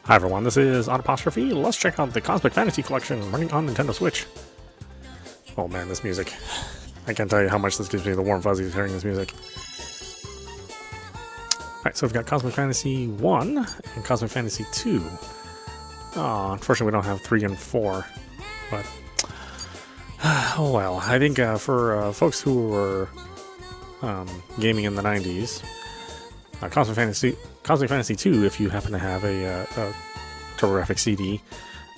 Hi everyone, this is audap. Let's check out the Cosmic Fantasy Collection running on Nintendo Switch. Oh man, this music. I can't tell you how much this gives me the warm fuzzies hearing this music. Alright, so we've got Cosmic Fantasy 1 and Cosmic Fantasy 2. Oh, unfortunately we don't have 3 and 4. But, oh well. I think for folks who were gaming in the 90s, Cosmic Fantasy 2, if you happen to have a TurboGrafx CD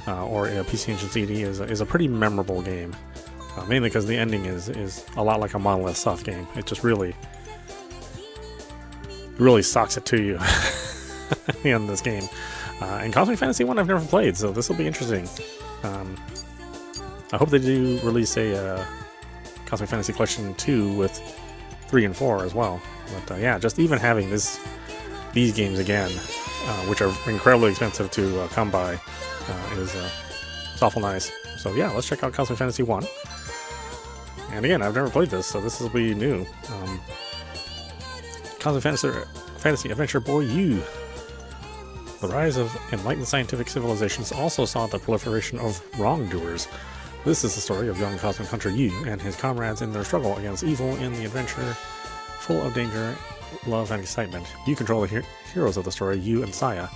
or a PC Engine CD, is a pretty memorable game. Mainly because the ending is a lot like a Monolith Soft game. It just really sucks it to you in this game. And Cosmic Fantasy 1 I've never played, so this will be interesting. I hope they do release a Cosmic Fantasy Collection 2 with 3 and 4 as well. But yeah, just even having these games again, which are incredibly expensive to come by, is awful nice. So yeah, let's check out Cosmic Fantasy 1. And again, I've never played this, so this will be new. Cosmic Fantasy Adventure Boy U. The rise of enlightened scientific civilizations also saw the proliferation of wrongdoers. This is the story of young Cosmic Hunter Yu and his comrades in their struggle against evil in the adventure full of danger, love, and excitement. You control the heroes of the story, Yu and Saya,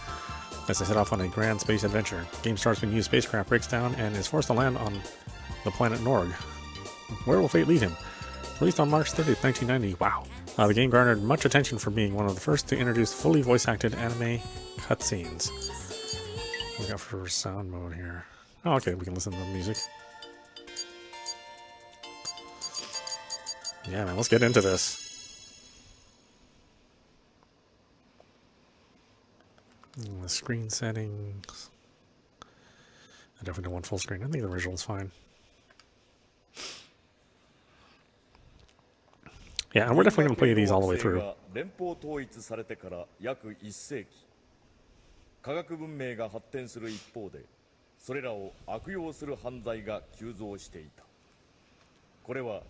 as they set off on a grand space adventure. Game starts when Yu's spacecraft breaks down and is forced to land on the planet Norg. Where will fate lead him? Released on March 30th, 1990. Wow. The game garnered much attention for being one of the first to introduce fully voice-acted anime cutscenes. What do we got for sound mode here? Oh, okay, we can listen to the music. Yeah, man, let's get into this. The screen settings. I definitely don't want full screen. I think the original's fine. Yeah, and we're definitely going to play these all the way through. 科学文明が発展する一方で、それらを悪用する犯罪が急増していた。これは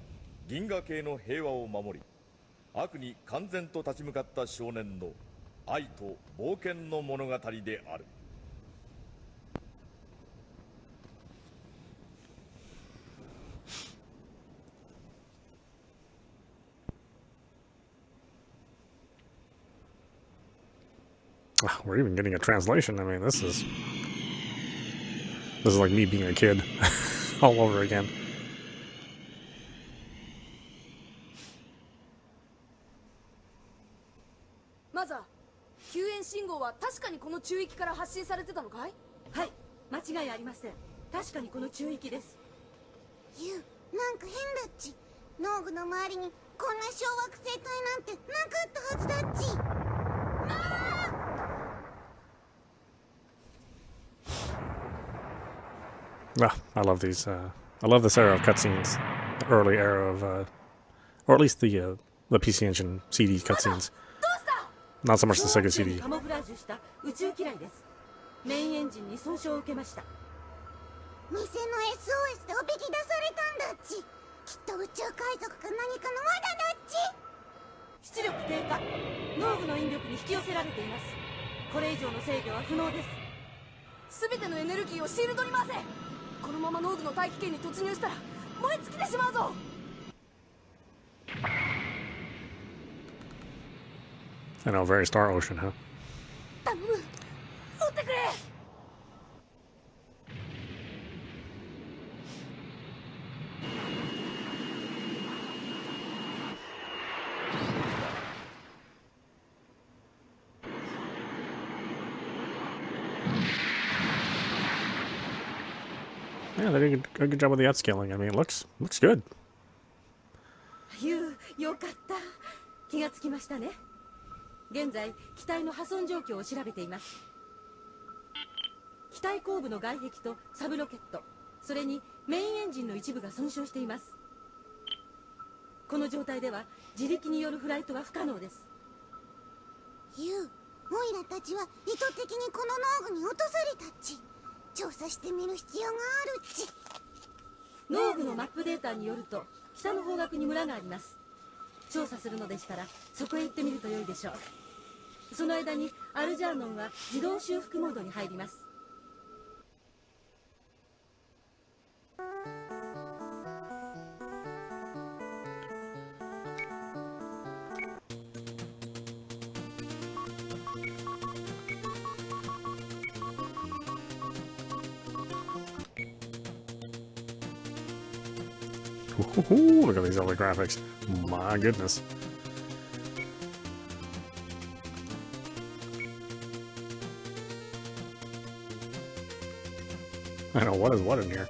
銀河系の平和を守り、悪に完全と立ち向かった少年の愛と冒険の物語である。We're even getting a translation. I mean, this is like me being a kid all over again. マザー、救援信号は確かにこの中域から発信されてたのかい？はい、間違いありません。確かにこの中域です。ユウ、なんか変だっち。農具の周りにこんな小惑星帯なんてなかったはずだっち。I love these. I love this era of cutscenes, the early era of, or at least the PC Engine CD cutscenes. Not so much the Sega CD. カモフラージュした宇宙機雷です。メインエンジンに損傷を受けました。偽の SOS でおびき出されたんだっち。きっと宇宙海賊か何かの罠だっち。出力低下。農具の引力に引き寄せられています。これ以上の制御は不能です。すべてのエネルギーをシールドに回せ。このまま農具の大気圏に突入したら燃え尽きてしまうぞ。I know, very Star Ocean, huh? 頼む、追ってくれ。Yeah, they did a good job with the upscaling. I mean, it looks good. よかった。気がつきましたね。現在、機体の破損状況を調べています。機体後部の外壁とサブロケット、それにメインエンジンの一部が損傷しています。この状態では自力によるフライトは不可能です。ユウ、オイラたちは意図的にこの農具に落とされたっち。調査してみる必要があるっち。農具のマップデータによると北の方角に村があります。調査するのでしたらそこへ行ってみると良いでしょう。その間にアルジャーノンは自動修復モードに入ります。Ooh, look at these early graphics. My goodness. I know what is what in here.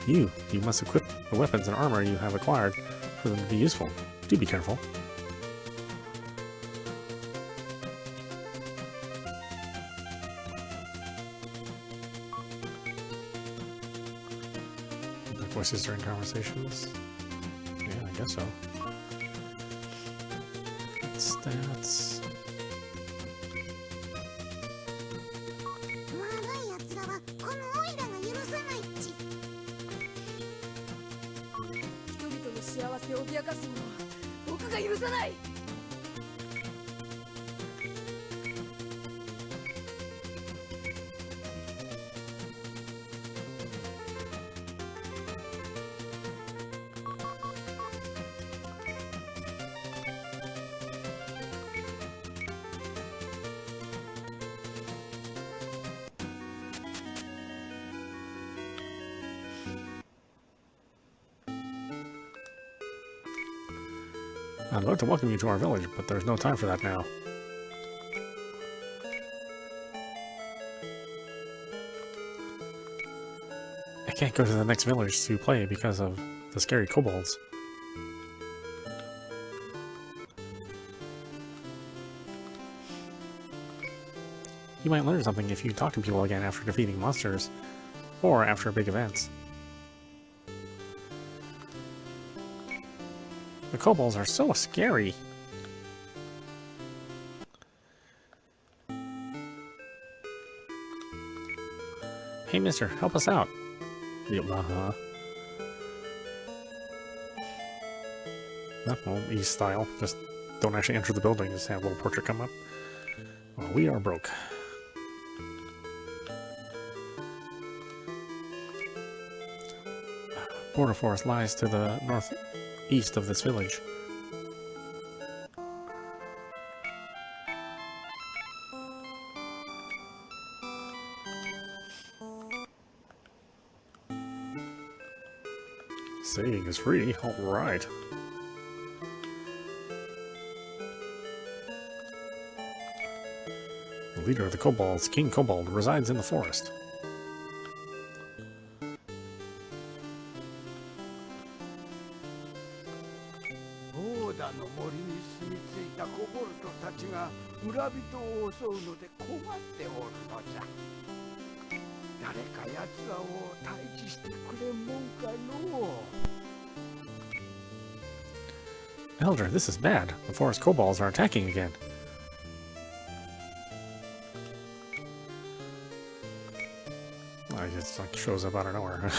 You must equip the weapons and armor you have acquired for them to be useful. Do be careful. Voices during conversations? Yeah, I guess so. Stats. 悪い奴らはこのオイラが許さないっち。人々の幸せを脅かすのは僕が許さない。I'd love to welcome you to our village, but there's no time for that now. I can't go to the next village to play because of the scary kobolds. You might learn something if you talk to people again after defeating monsters, or after big events. The kobolds are so scary. Hey mister, help us out. Yep, well, East style. Just don't actually enter the building, just have a little portrait come up. Well, we are broke. Border forest lies to the northeast of this village. Saving is free, alright. The leader of the kobolds, King Kobold, resides in the forest. Elder, this is bad. The forest kobolds are attacking again. It just like shows up out of nowhere.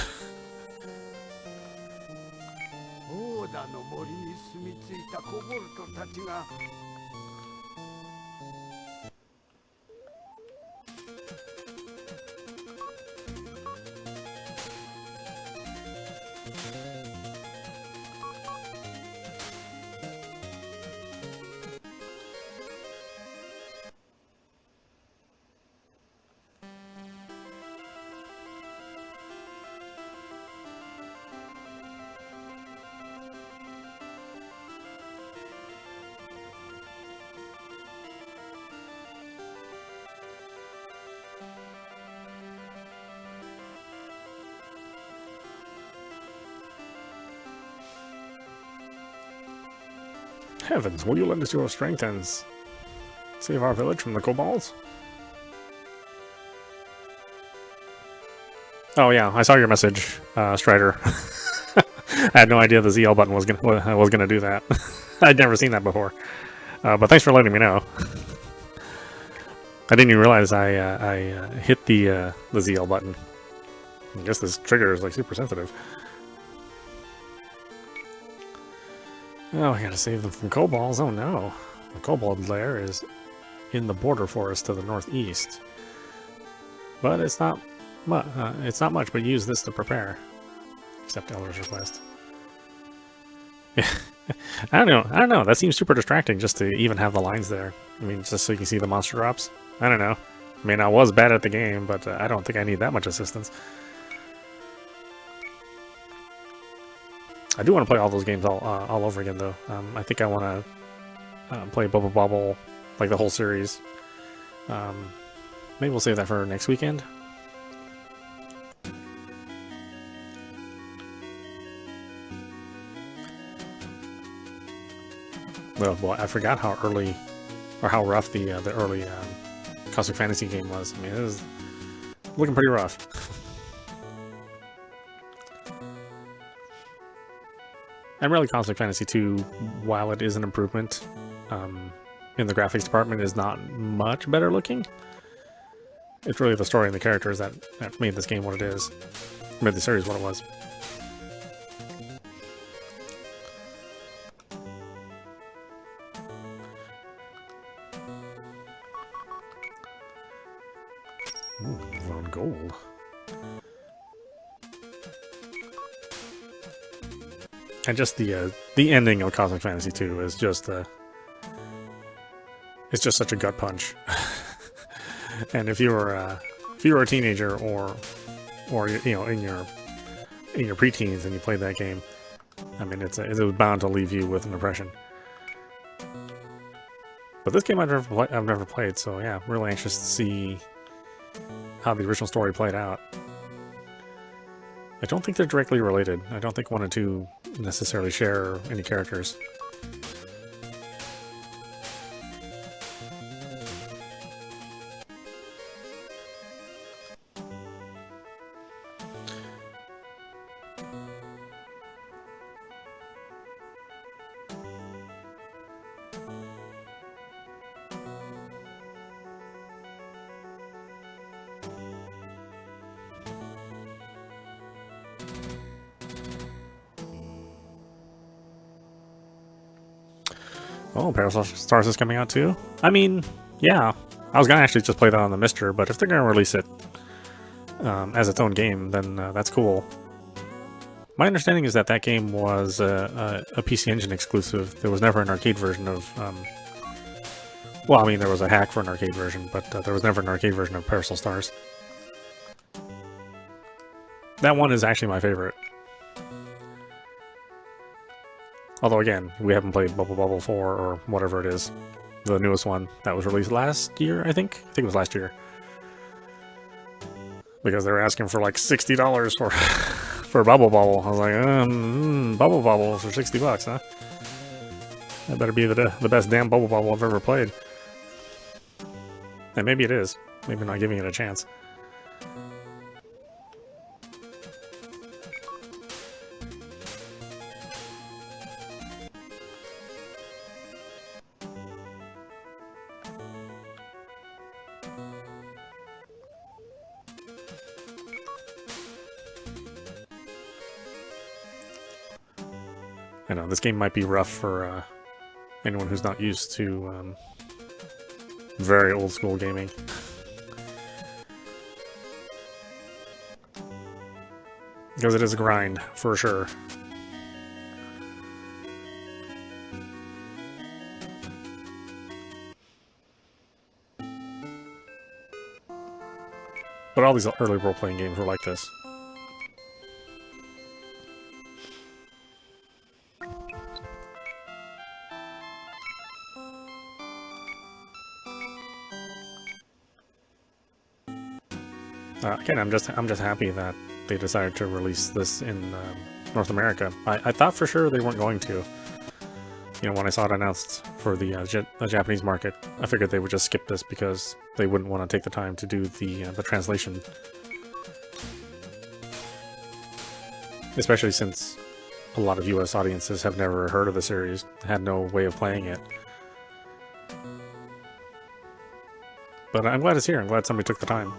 Heavens, will you lend us your strength and save our village from the kobolds? Oh yeah, I saw your message, Strider. I had no idea the ZL button was gonna do that. I'd never seen that before. But thanks for letting me know. I didn't even realize I hit the ZL button. I guess this trigger is like super sensitive. Oh, I gotta save them from kobolds. Oh no. The kobold lair is in the border forest to the northeast. But it's not much, but use this to prepare. Accept Elder's request. I don't know. That seems super distracting just to even have the lines there. I mean, just so you can see the monster drops. I don't know. I mean, I was bad at the game, but I don't think I need that much assistance. I do want to play all those games all over again, though. I think I want to play Bubble Bobble, like the whole series. Maybe we'll save that for next weekend. Well, boy, I forgot how early, or how rough the early Cosmic Fantasy game was. I mean, it was looking pretty rough. And really, Cosmic Fantasy 2, while it is an improvement in the graphics department, is not much better looking. It's really the story and the characters that made this game what it is. Made the series what it was. Ooh, on gold. And just the ending of Cosmic Fantasy 2 is just it's just such a gut punch. And if you were a teenager or you know in your preteens and you played that game, I mean it was bound to leave you with an impression. But this game I've never played, so yeah, I'm really anxious to see how the original story played out. I don't think they're directly related. I don't think 1 and 2 necessarily share any characters. Oh, Parasol Stars is coming out too? I mean, yeah. I was going to actually just play that on the Mister, but if they're going to release it as its own game, then that's cool. My understanding is that that game was a PC Engine exclusive. There was never an arcade version of... well, I mean, there was a hack for an arcade version, but there was never an arcade version of Parasol Stars. That one is actually my favorite. Although, again, we haven't played Bubble Bobble 4 or whatever it is. The newest one that was released last year, I think? I think it was last year. Because they were asking for like $60 for Bubble Bobble. I was like, Bubble Bobble for $60, huh? That better be the best damn Bubble Bobble I've ever played. And maybe it is. Maybe not giving it a chance. I know, this game might be rough for anyone who's not used to very old school gaming. Because it is a grind, for sure. But all these early role-playing games were like this. Again, I'm just happy that they decided to release this in North America. I thought for sure they weren't going to. You know, when I saw it announced for the Japanese market, I figured they would just skip this because they wouldn't want to take the time to do the translation. Especially since a lot of US audiences have never heard of the series, had no way of playing it. But I'm glad it's here. I'm glad somebody took the time.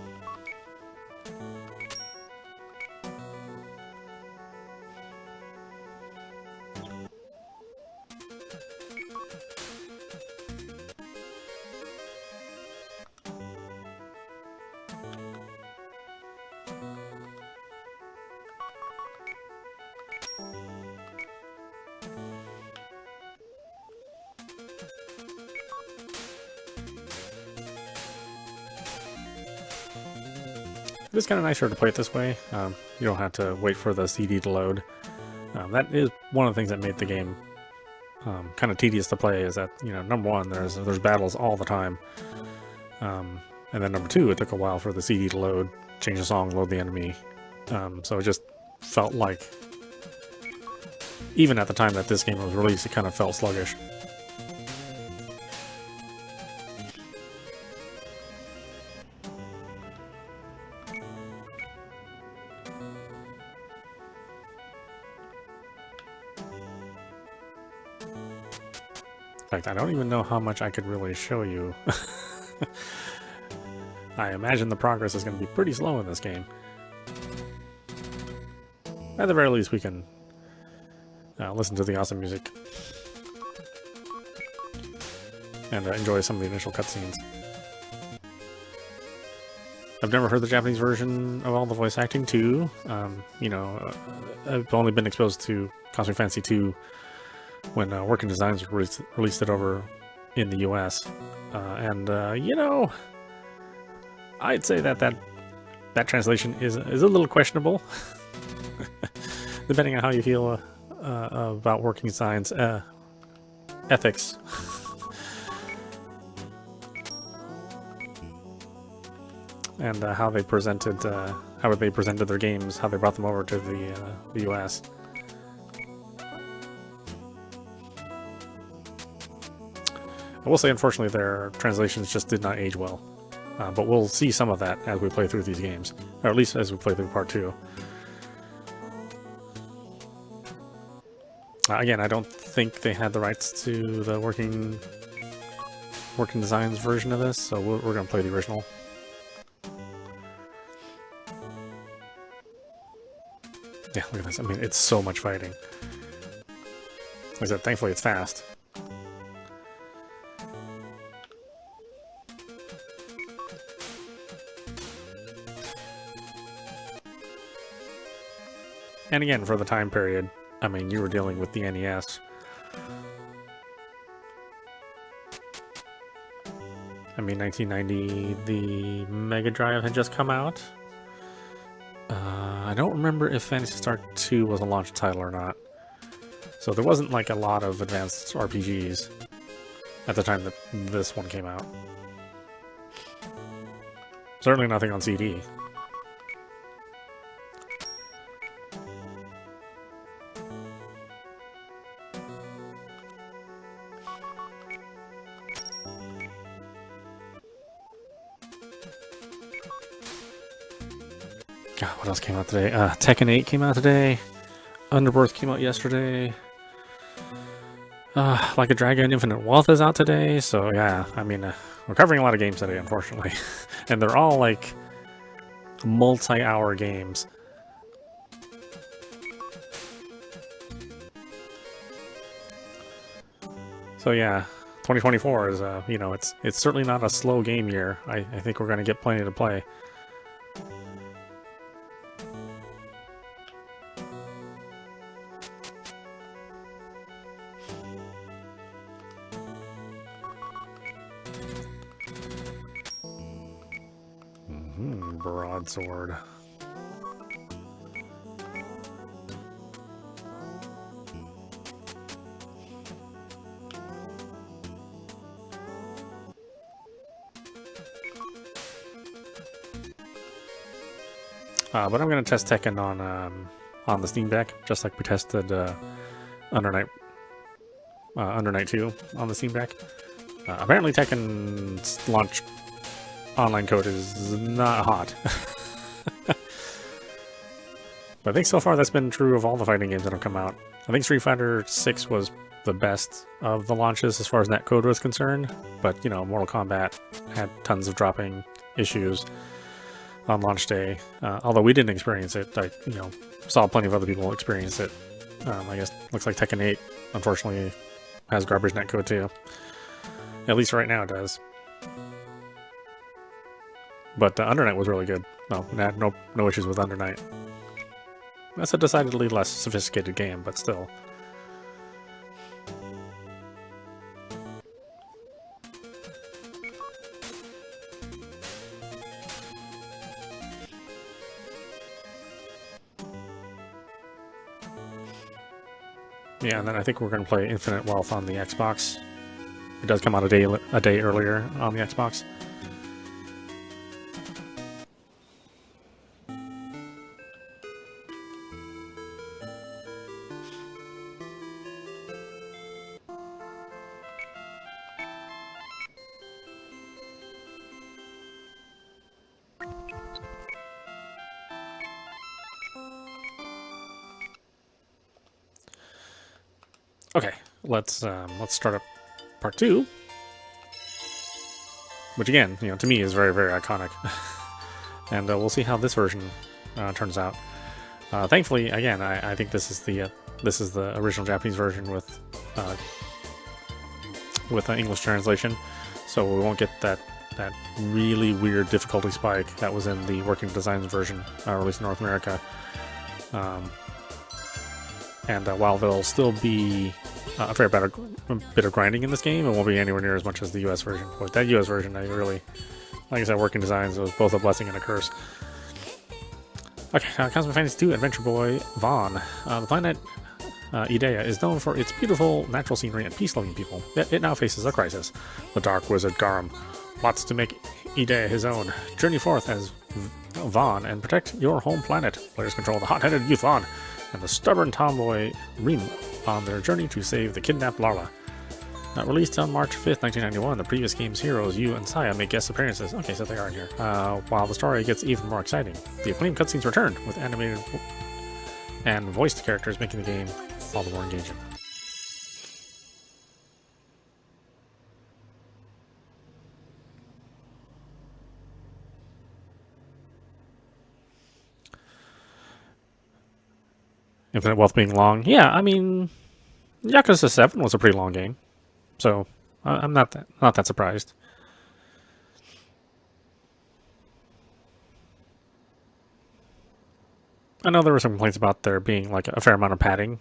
It is kind of nicer to play it this way. You don't have to wait for the CD to load. That is one of the things that made the game kind of tedious to play, is that, you know, number one, there's battles all the time. And then number two, it took a while for the CD to load, change the song, load the enemy. So it just felt like, even at the time that this game was released, it kind of felt sluggish. In fact, I don't even know how much I could really show you. I imagine the progress is going to be pretty slow in this game. At the very least, we can listen to the awesome music and enjoy some of the initial cutscenes. I've never heard the Japanese version of all the voice acting too. You know, I've only been exposed to Cosmic Fantasy 2 when Working Designs released it over in the US. You know, I'd say that translation is a little questionable, depending on how you feel about Working Designs ethics. And how they presented their games, how they brought them over to the US. I will say, unfortunately, their translations just did not age well. But we'll see some of that as we play through these games, or at least as we play through Part 2. Again, I don't think they had the rights to the Working Designs version of this, so we're going to play the original. Yeah, look at this. I mean, it's so much fighting. Like I said, thankfully it's fast. And again, for the time period, I mean, you were dealing with the NES. I mean, 1990, the Mega Drive had just come out. I don't remember if Phantasy Star 2 was a launch title or not. So there wasn't like a lot of advanced RPGs at the time that this one came out. Certainly nothing on CD. God, what else came out today? Tekken 8 came out today. Underbirth came out yesterday. Like a Dragon Infinite Wealth is out today. So yeah, I mean, we're covering a lot of games today, unfortunately. And they're all like multi-hour games. So yeah, 2024 is, you know, it's certainly not a slow game year. I think we're going to get plenty to play. Broadsword. But I'm going to test Tekken on the Steam Deck, just like we tested Under Night 2 on the Steam Deck. Apparently Tekken's launch online code is not hot. But I think so far that's been true of all the fighting games that have come out. I think Street Fighter 6 was the best of the launches as far as netcode was concerned, but you know, Mortal Kombat had tons of dropping issues on launch day. Although we didn't experience it, I saw plenty of other people experience it. I guess looks like Tekken 8 unfortunately has garbage netcode too. At least right now it does. But Under Night was really good. No issues with Under Night. That's a decidedly less sophisticated game, but still. Yeah, and then I think we're going to play Infinite Wealth on the Xbox. It does come out a day earlier on the Xbox. Okay, let's start up part 2, which again, you know, to me is very, very iconic, and we'll see how this version turns out. Thankfully, again, I think this is the original Japanese version with an English translation, so we won't get that really weird difficulty spike that was in the Working Designs version released in North America. And while there'll still be a fair bit of grinding in this game, it won't be anywhere near as much as the US version. But that US version, I really, like I said, Working Designs was both a blessing and a curse. Okay, Cosmic Fantasy 2 Adventure Boy Vaughn. The planet Idea is known for its beautiful natural scenery and peace-loving people, yet it now faces a crisis. The Dark Wizard Garum plots to make Idea his own. Journey forth as Vaughn and protect your home planet. Players control the hot-headed youth Vaughn and the stubborn tomboy Rim on their journey to save the kidnapped Larva. Released on March 5th, 1991, the previous game's heroes, Yu and Saya, make guest appearances. Okay, so they are here. While the story gets even more exciting. The acclaimed cutscenes return, with animated and voiced characters making the game all the more engaging. Infinite Wealth being long. Yeah, I mean, Yakuza 7 was a pretty long game, so I'm not that surprised. I know there were some complaints about there being like a fair amount of padding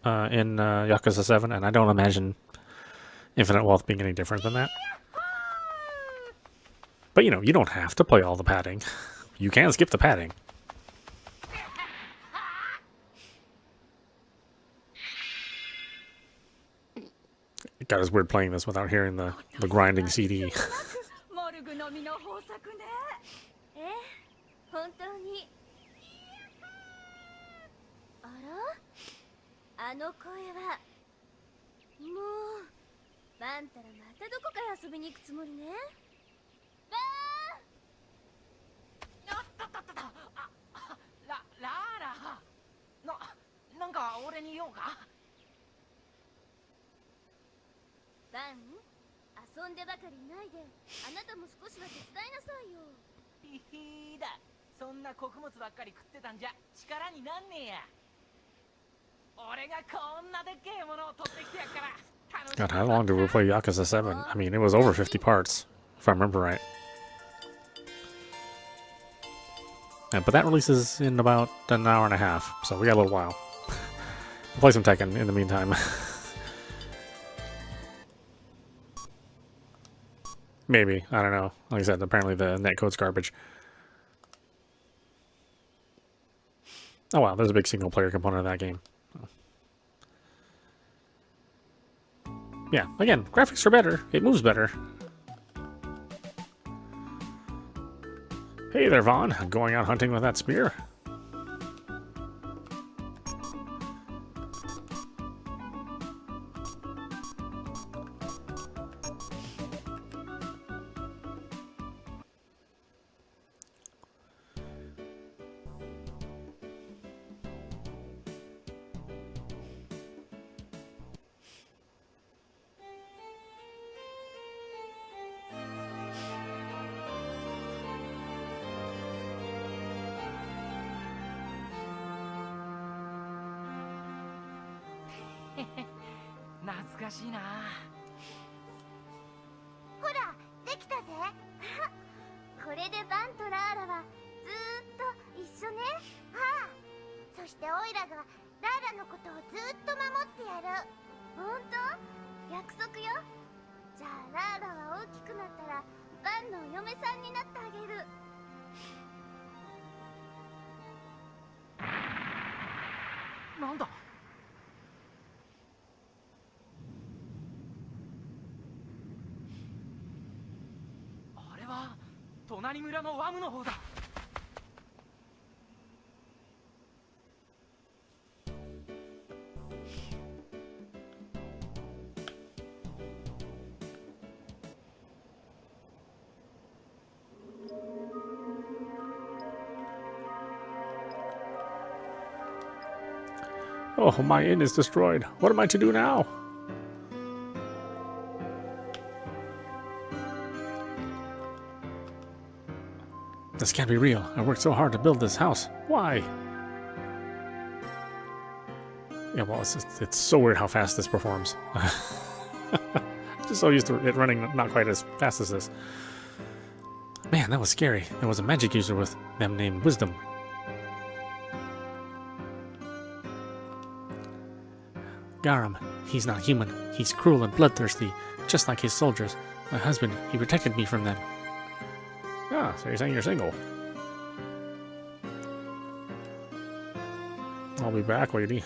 in Yakuza 7, and I don't imagine Infinite Wealth being any different than that. But you know, you don't have to play all the padding. You can skip the padding. It got us weird playing this without hearing the grinding CD. モルグの実の豊作ね。え、本当に。あら？あの声は。もう、バンたらまたどこかへ遊びに行くつもりね。バーン！あったったった。ラーラ。なんか俺に言おうか。バン、遊んでばかりいないで、あなたも少しは手伝いなさいよ。ひひだ、そんな穀物ばっかり食ってたんじゃ力になんねえや。俺がこんなでっけえものを取ってきてやっから。God, how long did we play Yakuza 7? I mean, it was over 50 parts, if I remember right. Yeah, but that releases in about an hour and a half, so we got a little while. We'll play some Tekken in the meantime. Maybe. I don't know. Like I said, apparently the netcode's garbage. Oh wow, there's a big single-player component of that game. Yeah, again, graphics are better. It moves better. Hey there, Vaughn. Going out hunting with that spear?懐かしいな。ほら、できたぜ。これでバンとラーラはずーっと一緒ね。ああ、そしてオイラがラーラのことをずっと守ってやる。本当？約束よ。じゃあラーラは大きくなったらバンのお嫁さんになってあげる。なんだ。隣村のワムの方だ。Oh, my inn is destroyed. What am I to do now? This can't be real. I worked so hard to build this house. Why? Yeah, well, it's so weird how fast this performs. Just so used to it running not quite as fast as this. Man, that was scary. There was a magic user with them named Wisdom. Garam, he's not human. He's cruel and bloodthirsty, just like his soldiers. My husband, he protected me from them. Ah, so you're saying you're single. I'll be back, lady.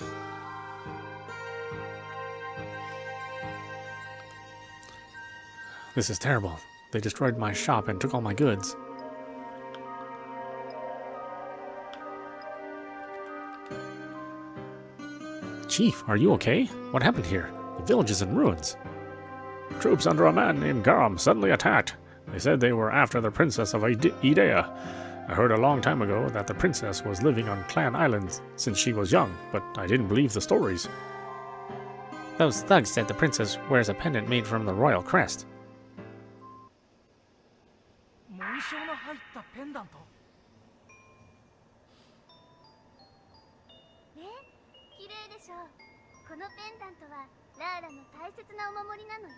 This is terrible. They destroyed my shop and took all my goods. Chief, are you okay? What happened here? The village is in ruins. Troops under a man named Garam suddenly attacked. They said they were after the princess of Idea. I heard a long time ago that the princess was living on Clan Island since she was young, but I didn't believe the stories. Those thugs said the princess wears a pendant made from the royal crest. 紋章の入ったペンダント。ね、綺麗でしょ。このペンダントはラーラの大切なお守りなのよ。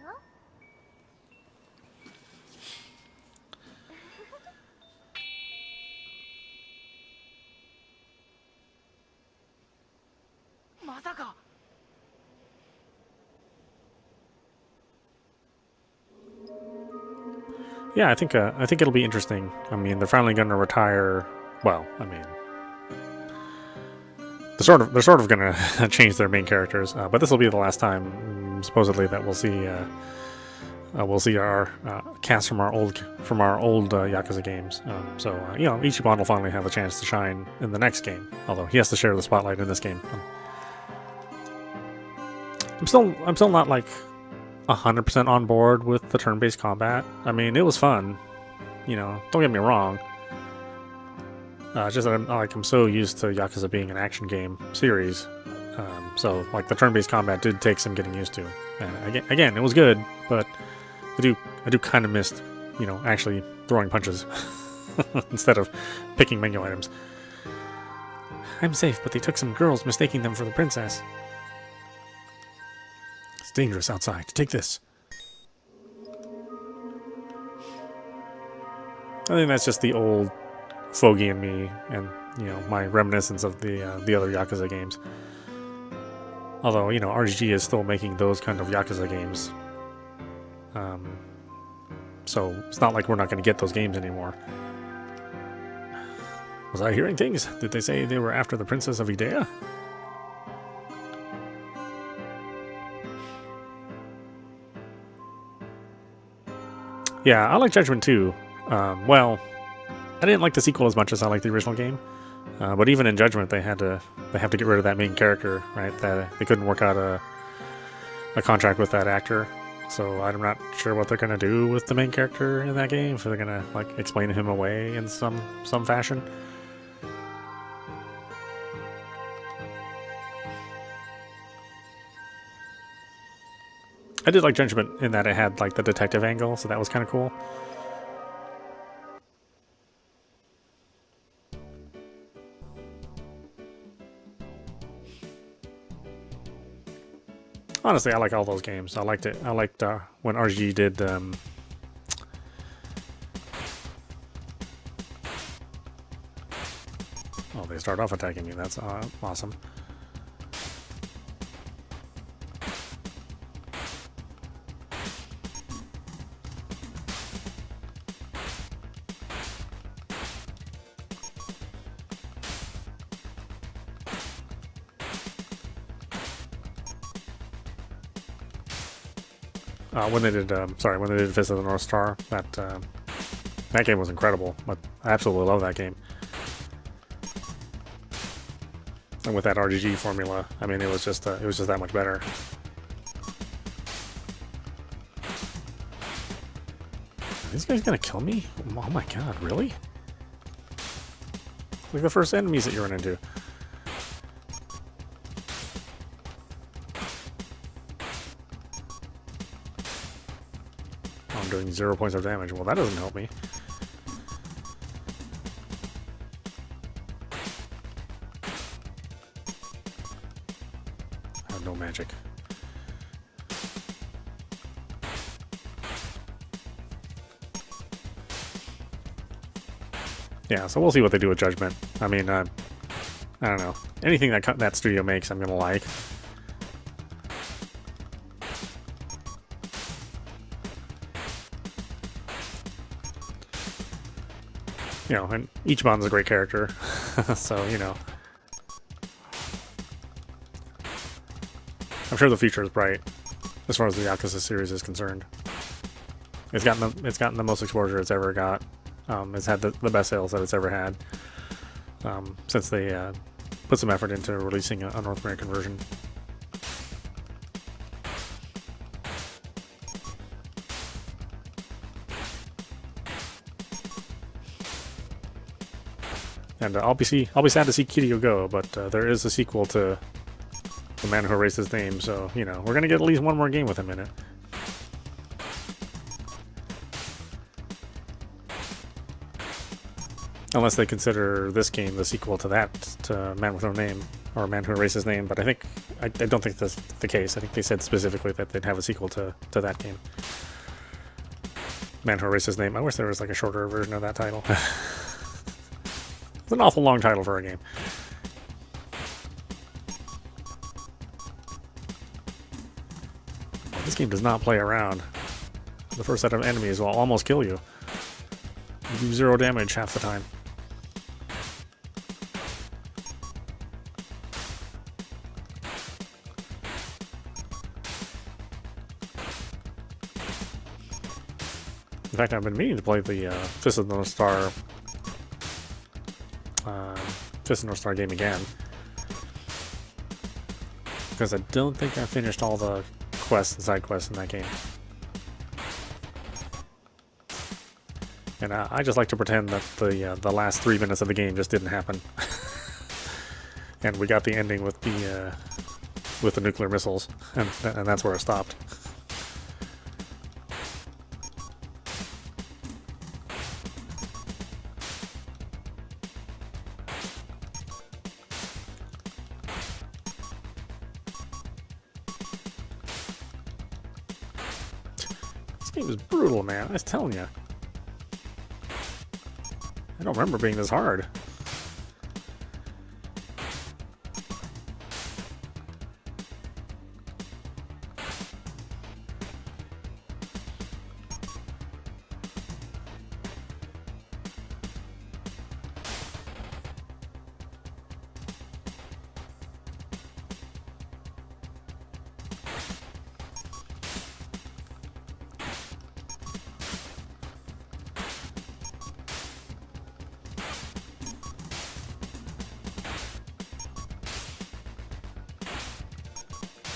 まさか。Yeah, I think it'll be interesting. I mean, they're finally going to retire. Well, I mean, they're sort of going to change their main characters, but this will be the last time, supposedly, that we'll see our cast from our old Yakuza games. So you know, Ichiban will finally have a chance to shine in the next game. Although he has to share the spotlight in this game. I'm still not like 100% on board with the turn-based combat. I mean, it was fun, you know, don't get me wrong. Just that I'm so used to Yakuza being an action game series, so like the turn-based combat did take some getting used to. And again, it was good, but I do kind of miss, you know, actually throwing punches instead of picking menu items. I'm safe, but they took some girls, mistaking them for the princess. Dangerous outside. Take this. I think that's just the old fogey in me, and you know, my reminiscence of the other Yakuza games. Although, you know, RGG is still making those kind of Yakuza games, so it's not like we're not going to get those games anymore. Was I hearing things? Did they say they were after the Princess of Idea? Yeah, I like Judgment too. Well, I didn't like the sequel as much as I liked the original game. But even in Judgment, they have to get rid of that main character, right? That they couldn't work out a contract with that actor. So I'm not sure what they're gonna do with the main character in that game. If they're gonna like explain him away in some fashion. I did like Judgment in that it had like the detective angle, so that was kind of cool. Honestly, I like all those games. I liked it. I liked when RG did. Oh, they start off attacking me. That's awesome. When they did Fist of the North Star, that That game was incredible. I absolutely love that game. And with that RGG formula, I mean, it was just that much better. Are these guys gonna kill me? Oh my god, really? Like the first enemies that you run into. Oh, I'm doing 0 points of damage. Well, that doesn't help me. I have no magic. Yeah, so we'll see what they do with Judgment. I mean, I don't know. Anything that studio makes, I'm gonna like. You know, and Ichiban's a great character, so, you know. I'm sure the future is bright, as far as the Yakuza series is concerned. It's gotten the most exposure it's ever got. It's had the best sales that it's ever had since they put some effort into releasing a North American version. And I'll be sad to see Kiryu go, but there is a sequel to The Man Who Erased His Name, so, you know, we're gonna get at least one more game with him in it. Unless they consider this game the sequel to that, to Man with No Name, or Man Who Erased His Name, but I don't think that's the case. I think they said specifically that they'd have a sequel to that game. Man Who Erased His Name. I wish there was like a shorter version of that title. It's an awful long title for a game. This game does not play around. The first set of enemies will almost kill you. You do 0 damage half the time. In fact, I've been meaning to play the Fist of the North Star game again, because I don't think I finished all the quests and side quests in that game. And I just like to pretend that the last 3 minutes of the game just didn't happen, and we got the ending with the nuclear missiles, and that's where it stopped. This game is brutal, man. I was telling you. I don't remember being this hard.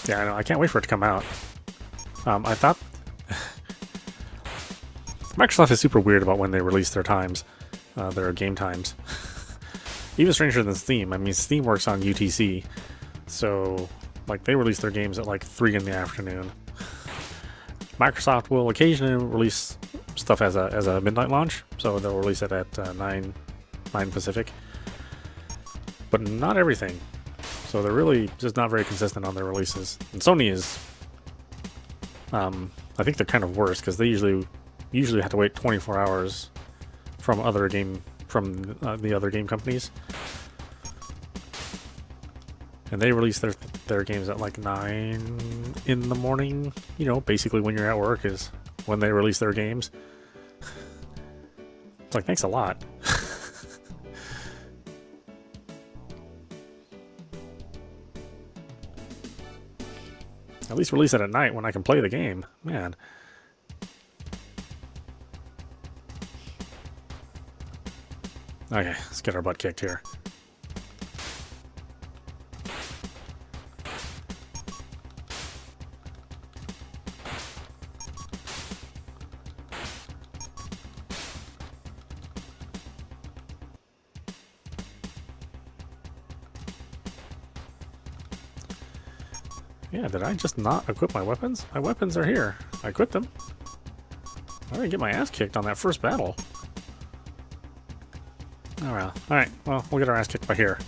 Yeah, I know. I can't wait for it to come out. I thought Microsoft is super weird about when they release their times, their game times. Even stranger than Steam. I mean, Steam works on UTC, so like they release their games at like 3 in the afternoon. Microsoft will occasionally release stuff as a midnight launch, so they'll release it at 9 Pacific, but not everything. So they're really just not very consistent on their releases. And Sony is, I think they're kind of worse because they usually have to wait 24 hours from the other game companies, and they release their games at like 9 in the morning. You know, basically when you're at work is when they release their games. It's like, thanks a lot. At least release it at night when I can play the game. Man. Okay, let's get our butt kicked here. Yeah, did I just not equip my weapons? My weapons are here. I equipped them. I didn't get my ass kicked on that first battle. Oh well. Alright, well, we'll get our ass kicked by here.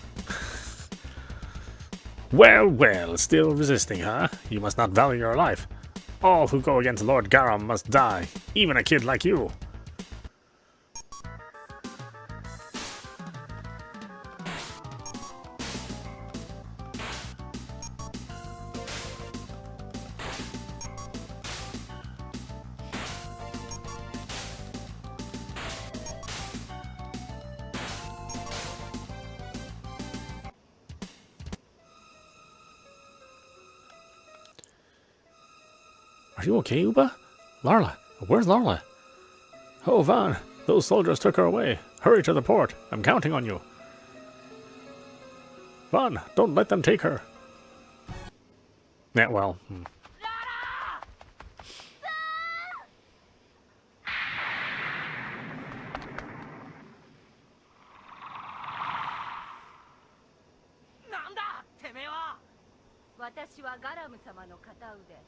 Well, well, still resisting, huh? You must not value your life. All who go against Lord Garam must die, even a kid like you. Are you okay, Uba? Larla, where's Larla? Oh, Van, those soldiers took her away. Hurry to the port. I'm counting on you. Van, don't let them take her. Yeah, well.なんだてめえは。私はガラム様の片腕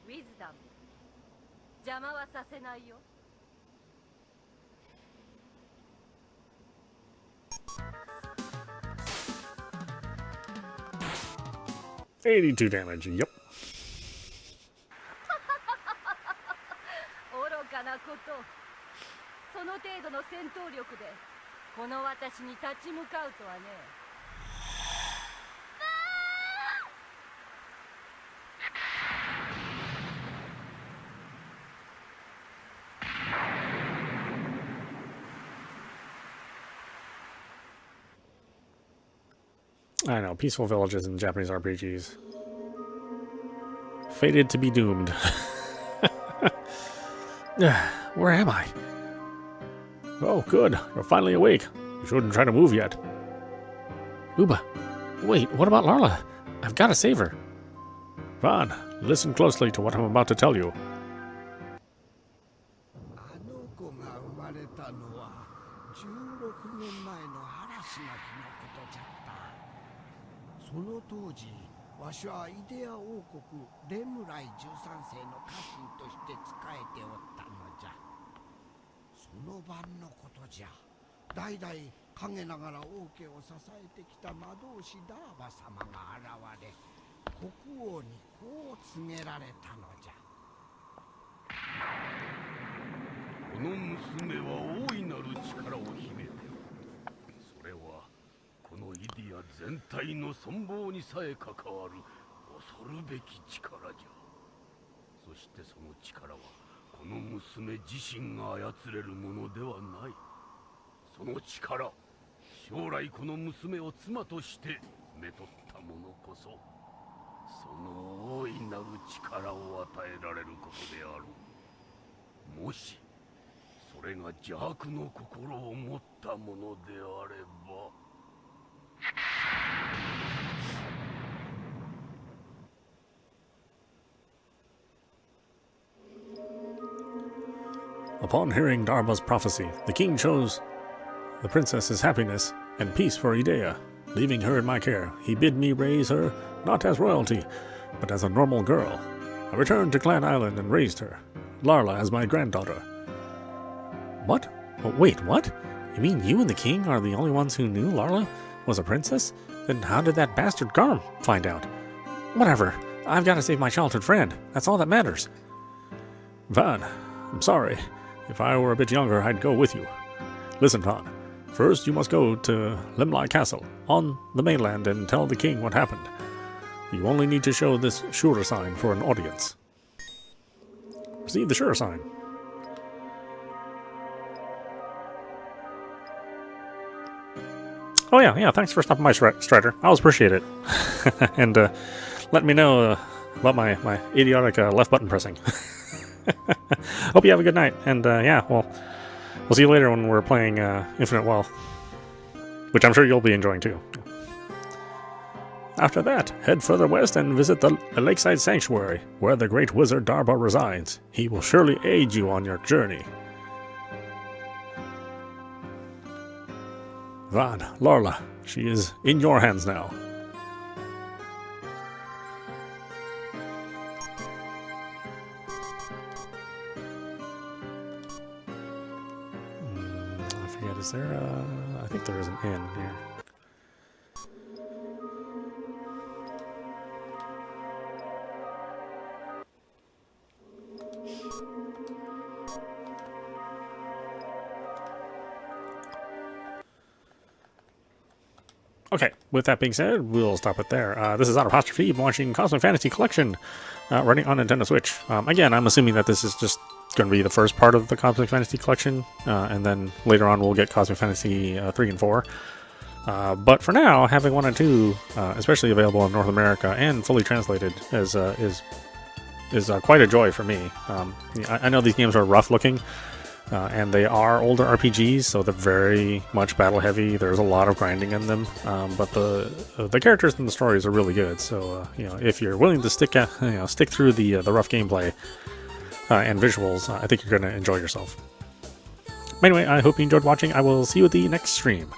ウィズダム。邪魔はさせないよ。82 damage, yep. 愚かなこと。その程度の戦闘力でこの私に立ち向かうとはね。I know, peaceful villages in Japanese RPGs. Fated to be doomed. Where am I? Oh, good. You're finally awake. You shouldn't try to move yet. Uba. Wait, what about Larla? I've got to save her. Van, listen closely to what I'm about to tell you. あの子が生まれたのは16年前の嵐の日のことじゃった。その当時、わしはイデア王国レムライ13世の家臣として仕えておったのじゃ。その晩のことじゃ。代々陰ながら王家を支えてきた魔導士ダーバ様が現れ、国王にこう告げられたのじゃ。この娘は大いなる力を秘めておる。それはこのイディア全体の存亡にさえ関わる恐るべき力じゃ。そしてその力はこの娘自身が操れるものではない。その力、将来この娘を妻としてめとった者こそその大いなる力を与えられることである。もしそれが邪悪の心を持ったものであれば。Upon hearing Darba's prophecy, the king chose the princess's happiness and peace for Idea. Leaving her in my care, he bid me raise her not as royalty, but as a normal girl. I returned to Clan Island and raised her, Larla as my granddaughter. What? Oh, wait, what? You mean you and the king are the only ones who knew Larla was a princess? Then how did that bastard Garm find out? Whatever. I've got to save my childhood friend. That's all that matters. Van, I'm sorry. If I were a bit younger, I'd go with you. Listen, Van. First, you must go to Limlai Castle on the mainland and tell the king what happened. You only need to show this Shura sign for an audience. Receive the Shura sign. Oh yeah, thanks for stopping by, Strider. I always appreciate it. And let me know about my idiotic left button pressing. Hope you have a good night. And yeah, we'll see you later when we're playing Infinite Wealth. which I'm sure you'll be enjoying too. After that, head further west and visit the Lakeside Sanctuary, where the great wizard Darba resides. He will surely aid you on your journey. Van, Lorla, she is in your hands now. I forget, is there I think there is an inn here. Okay, with that being said, we'll stop it there. This is audap. You've been watching Cosmic Fantasy Collection, running on Nintendo Switch. Again, I'm assuming that this is just going to be the first part of the Cosmic Fantasy Collection, and then later on we'll get Cosmic Fantasy 3 and 4. But for now, having 1 and 2, especially available in North America and fully translated, is quite a joy for me. I know these games are rough looking. And they are older RPGs, so they're very much battle heavy. There's a lot of grinding in them, but the characters and the stories are really good. So if you're willing to stick through the rough gameplay and visuals, I think you're going to enjoy yourself. Anyway, I hope you enjoyed watching. I will see you at the next stream.